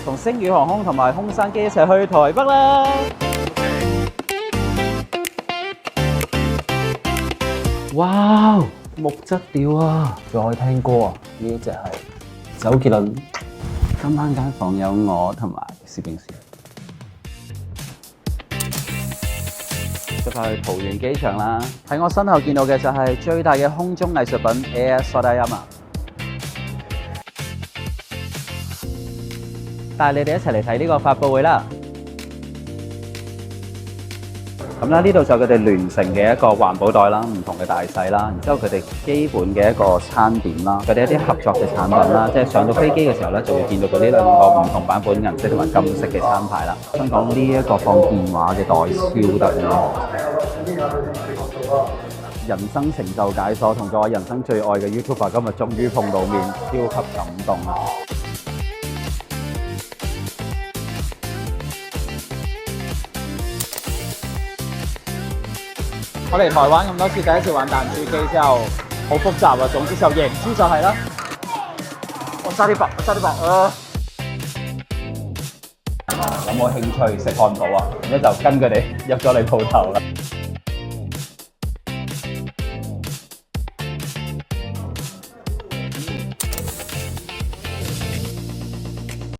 同星宇航空同埋空山機一齊去台北啦！哇！木質調啊，仲可以聽歌啊！呢一隻係周杰倫。今晚間房有我同埋攝影師。出發去桃園機場啦！喺我身後見到嘅就係最大嘅空中藝術品 Air Sodayama。帶你哋一齊嚟睇呢個發佈會啦！咁啦，呢度就佢哋聯乘嘅一個環保袋啦，唔同嘅大細啦，然之後佢哋基本嘅一個餐點啦，佢哋一啲合作嘅產品啦，即係上到飛機嘅時候咧，就會見到佢呢兩個唔同版本顏色同埋金色嘅餐牌啦。香港呢一個放電話嘅袋超得意，人生成就解鎖同咗我人生最愛嘅 YouTuber 今日終於碰到面，超級感動啊！我嚟台灣咁多次，第一次玩彈珠機之後，好複雜啊！總之就贏輸就係啦。我差啲白啊！有冇興趣食漢堡啊？咁就跟佢哋入咗嚟鋪頭啦。